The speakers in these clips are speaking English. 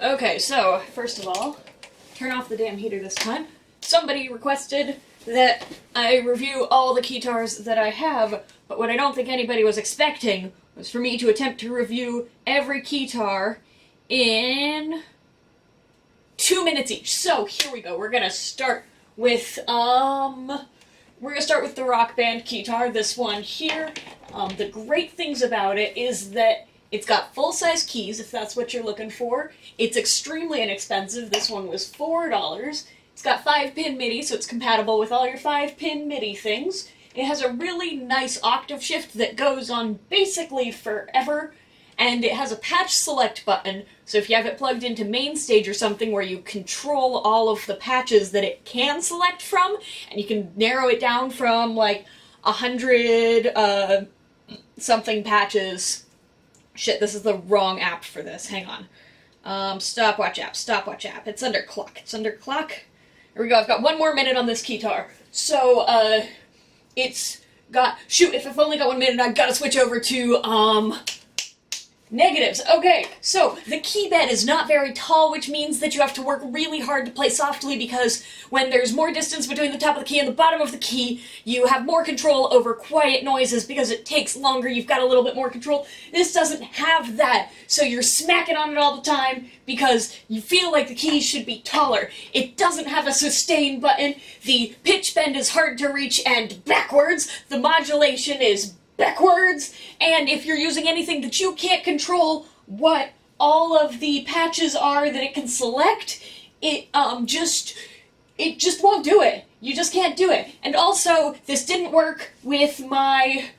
Okay, so, first of all, turn off the damn heater this time. Somebody requested that I review all the Keytars that I have, but what I don't think anybody was expecting was for me to attempt to review every Keytar in 2 minutes each. So, here we go. We're gonna start with, the RockBand Keytar, this one here. The great things about it is that it's got full-size keys, if that's what you're looking for. It's extremely inexpensive. This one was $4. It's got 5-pin MIDI, so it's compatible with all your 5-pin MIDI things. It has a really nice octave shift that goes on basically forever, and it has a patch select button, so if you have it plugged into main stage or something where you control all of the patches that it can select from, and you can narrow it down from like 100 something patches. Shit, this is the wrong app for this. Hang on. Stopwatch app. It's under clock. Here we go. I've got 1 more minute on this Keytar. So, it's got... Shoot, if I've only got 1 minute, I've got to switch over to, negatives. Okay, so the key bed is not very tall, which means that you have to work really hard to play softly, because when there's more distance between the top of the key and the bottom of the key, you have more control over quiet noises because it takes longer, you've got a little bit more control. This doesn't have that, so you're smacking on it all the time because you feel like the keys should be taller. It doesn't have a sustain button, the pitch bend is hard to reach and backwards, the modulation is backwards, and if you're using anything that you can't control what all of the patches are that it can select, it just won't do it. You just can't do it. And also, this didn't work with my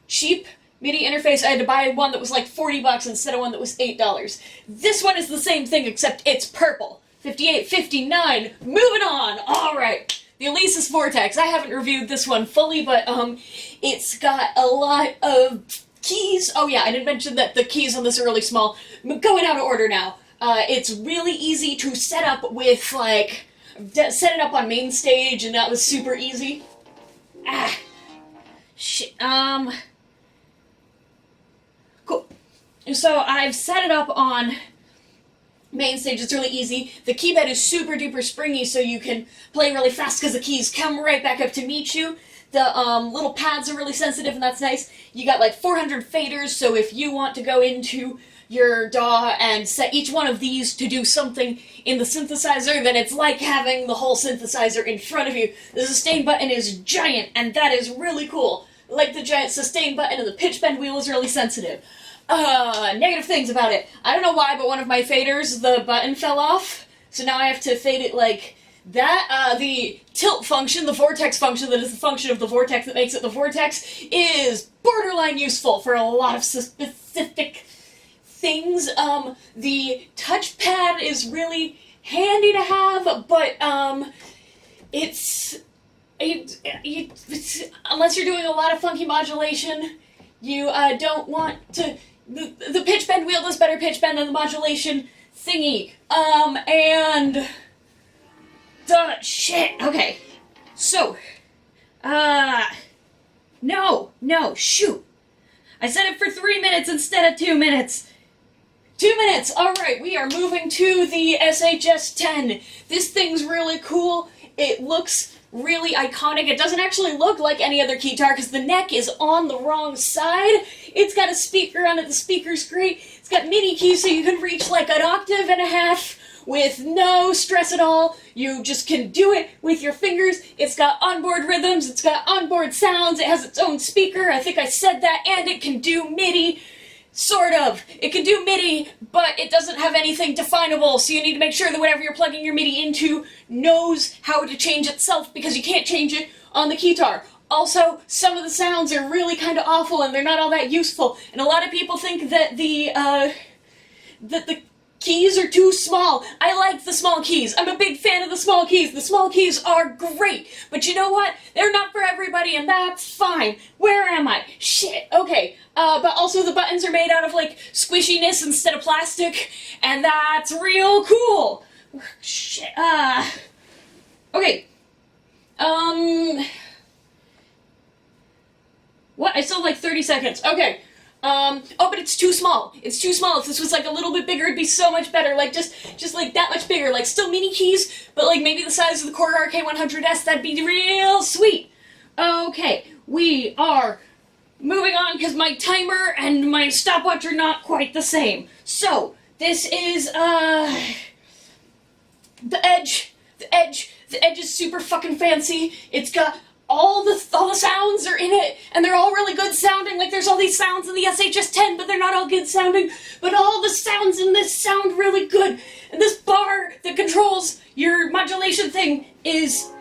cheap MIDI interface. I had to buy one that was like $40 instead of one that was $8. This one is the same thing, except it's purple. 58, 59, moving on! Alright. The Alesis Vortex. I haven't reviewed this one fully, but it's got a lot of keys. Oh yeah, I didn't mention that the keys on this are really small. I'm going out of order now. It's really easy to set up with, like, set it up on main stage, and that was super easy. Shit, cool. So I've set it up on main stage. It's really easy. The key bed is super duper springy, so you can play really fast because the keys come right back up to meet you. The little pads are really sensitive, and that's nice. You got like 400 faders, so if you want to go into your DAW and set each one of these to do something in the synthesizer, then it's like having the whole synthesizer in front of you. The sustain button is giant, and that is really cool. Like the giant sustain button, and the pitch bend wheel is really sensitive. Negative things about it. I don't know why, but one of my faders, the button fell off, so now I have to fade it like that. The tilt function, the Vortex function that is the function of the Vortex that makes it the Vortex, is borderline useful for a lot of specific things. The touchpad is really handy to have, but, unless you're doing a lot of funky modulation, you, don't want to... The pitch bend wheel does better pitch bend than the modulation thingy. Shit, okay. So, no, shoot. I set it for 3 minutes instead of 2 minutes. 2 minutes, alright, we are moving to the SHS-10. This thing's really cool. It looks really iconic. It doesn't actually look like any other Keytar because the neck is on the wrong side. It's got a speaker on it. The speaker's great. It's got MIDI keys so you can reach like 1.5 octaves with no stress at all. You just can do it with your fingers. It's got onboard rhythms. It's got onboard sounds. It has its own speaker. I think I said that. And it can do MIDI. Sort of. It can do MIDI, but it doesn't have anything definable, so you need to make sure that whatever you're plugging your MIDI into knows how to change itself, because you can't change it on the Keytar. Also, some of the sounds are really kind of awful, and they're not all that useful, and a lot of people think that the keys are too small. I like the small keys. I'm a big fan of the small keys. The small keys are great, but you know what? They're not for everybody, and that's fine. Where am I? Shit, okay. But also the buttons are made out of, like, squishiness instead of plastic, and that's real cool! Shit, okay. What? I still have, like, 30 seconds. Okay. Oh, but it's too small. It's too small. If this was like a little bit bigger, it'd be so much better. Like just like that much bigger. Like still mini keys, but like maybe the size of the Core RK100S. That'd be real sweet. Okay, we are moving on because my timer and my stopwatch are not quite the same. So this is the Edge. The Edge is super fucking fancy. It's got all the sounds are in it, and they're all really good sounding. Like there's all these sounds in the SHS-10, but they're not all good sounding. But all the sounds in this sound really good. And this bar that controls your modulation thing is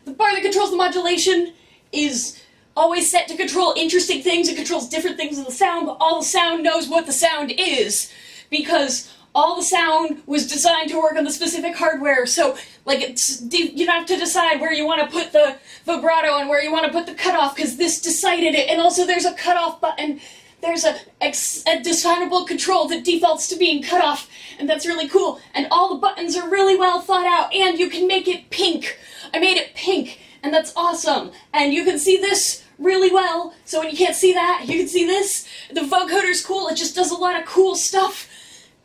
the bar that controls the modulation is always set to control interesting things. It controls different things in the sound, but all the sound knows what the sound is, because all the sound was designed to work on the specific hardware. So, like, you have to decide where you want to put the vibrato and where you want to put the cutoff, because this decided it. And also there's a cutoff button. There's a definable control that defaults to being cut off, and that's really cool. And all the buttons are really well thought out, and you can make it pink. I made it pink, and that's awesome. And you can see this really well, so when you can't see that, you can see this. The vocoder's cool, it just does a lot of cool stuff.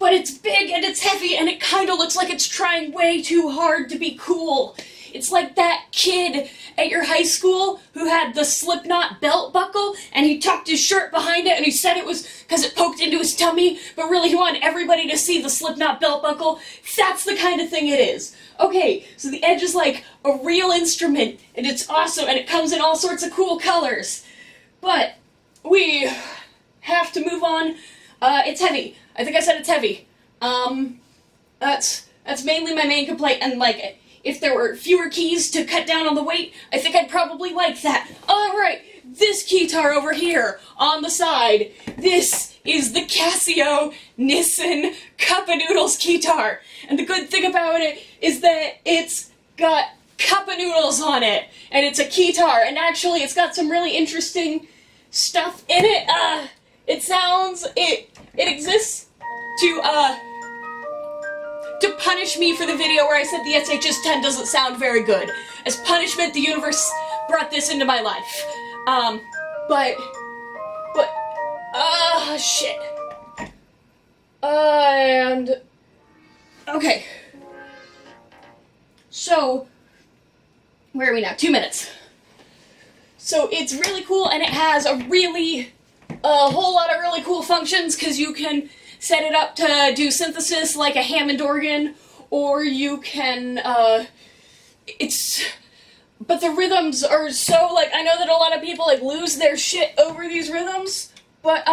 But it's big and it's heavy and it kind of looks like it's trying way too hard to be cool. It's like that kid at your high school who had the Slipknot belt buckle and he tucked his shirt behind it and he said it was because it poked into his tummy, but really he wanted everybody to see the Slipknot belt buckle. That's the kind of thing it is. Okay, so the Edge is like a real instrument and it's awesome and it comes in all sorts of cool colors. But we have to move on. It's heavy. I think I said it's heavy. That's mainly my main complaint, and like, if there were fewer keys to cut down on the weight, I think I'd probably like that. Alright, this keytar over here, on the side, this is the Casio Nissin Cup of Noodles keytar. And the good thing about it is that it's got Cup of Noodles on it, and it's a keytar, and actually it's got some really interesting stuff in it. It exists to punish me for the video where I said the SHS-10 doesn't sound very good. As punishment, the universe brought this into my life. Shit. Okay. So, where are we now? 2 minutes. So it's really cool, and it has a whole lot of really cool functions, because you can set it up to do synthesis like a Hammond organ, or you can, but the rhythms are so, like, I know that a lot of people, like, lose their shit over these rhythms, but,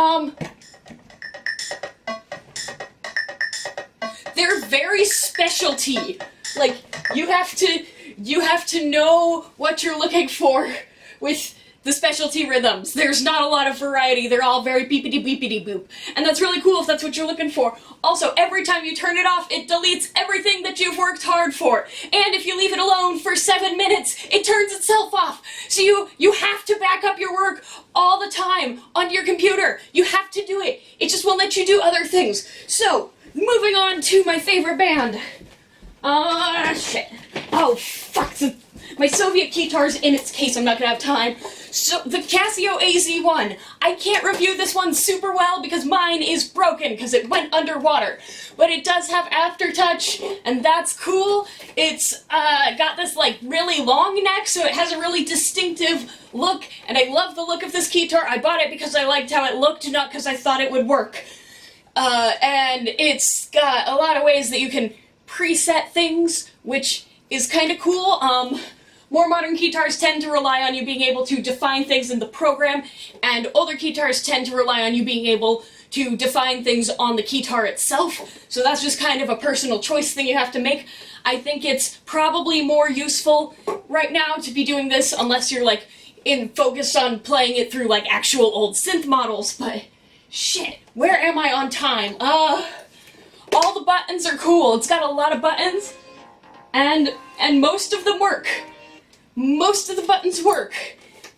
they're very specialty. Like, you have to know what you're looking for with the specialty rhythms. There's not a lot of variety. They're all very beepity beepity boop. And that's really cool if that's what you're looking for. Also, every time you turn it off, it deletes everything that you've worked hard for. And if you leave it alone for 7 minutes, it turns itself off. So you have to back up your work all the time on your computer. You have to do it. It just won't let you do other things. So, moving on to my favorite band. Shit. Oh, fuck. My Soviet keytar's in its case. I'm not gonna have time. So, the Casio AZ-1. I can't review this one super well because mine is broken because it went underwater. But it does have aftertouch, and that's cool. It's got this, like, really long neck, so it has a really distinctive look, and I love the look of this keytar. I bought it because I liked how it looked, not because I thought it would work. And it's got a lot of ways that you can preset things, which is kind of cool. More modern keytars tend to rely on you being able to define things in the program, and older keytars tend to rely on you being able to define things on the keytar itself, so that's just kind of a personal choice thing you have to make. I think it's probably more useful right now to be doing this unless you're, like, focused on playing it through, like, actual old synth models, but shit, where am I on time? All the buttons are cool. It's got a lot of buttons, and most of them work. Most of the buttons work.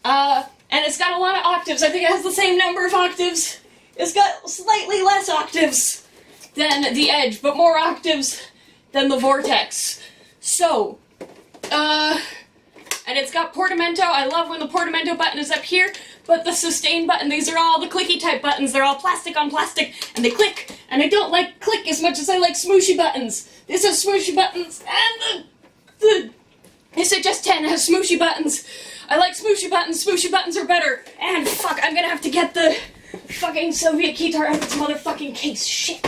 And it's got a lot of octaves. I think it has the same number of octaves. It's got slightly less octaves than the Edge, but more octaves than the Vortex. So, and it's got portamento. I love when the portamento button is up here, but the sustain button, these are all the clicky type buttons. They're all plastic on plastic, and they click, and I don't like click as much as I like smooshy buttons. This has smooshy buttons, and the SHS-10 has smooshy buttons. I like smooshy buttons are better, and fuck, I'm gonna have to get the fucking Soviet Keytar out of its motherfucking case. Shit.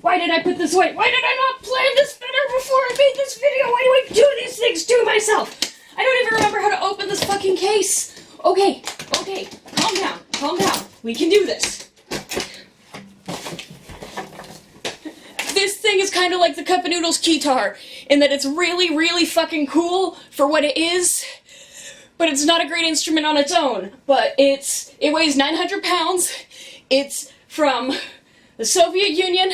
Why did I put this away? Why did I not plan this better before I made this video? Why do I do these things to myself? I don't even remember how to open this fucking case. Okay, calm down. We can do this. This thing is kind of like the Cup of Noodles Keytar, in that it's really, really fucking cool for what it is, but it's not a great instrument on its own. But it weighs 900 pounds, it's from the Soviet Union,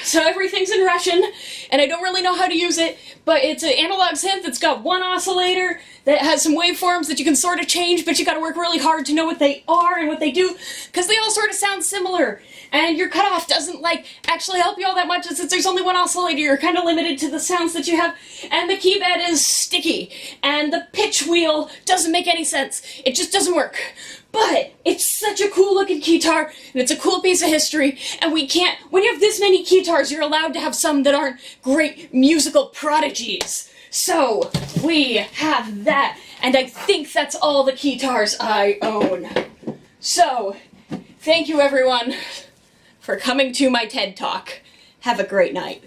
so everything's in Russian, and I don't really know how to use it, but it's an analog synth. It's got one oscillator that has some waveforms that you can sort of change, but you gotta work really hard to know what they are and what they do, because they all sort of sound similar, and your cutoff doesn't, like, actually help you all that much, since there's only one oscillator. You're kind of limited to the sounds that you have, and the key bed is sticky, and the pitch wheel doesn't make any sense. It just doesn't work. But it's such a cool looking keytar, and it's a cool piece of history, and when you have this many keytars, you're allowed to have some that aren't great musical prodigies. So, we have that, and I think that's all the keytars I own. So, thank you everyone for coming to my TED Talk. Have a great night.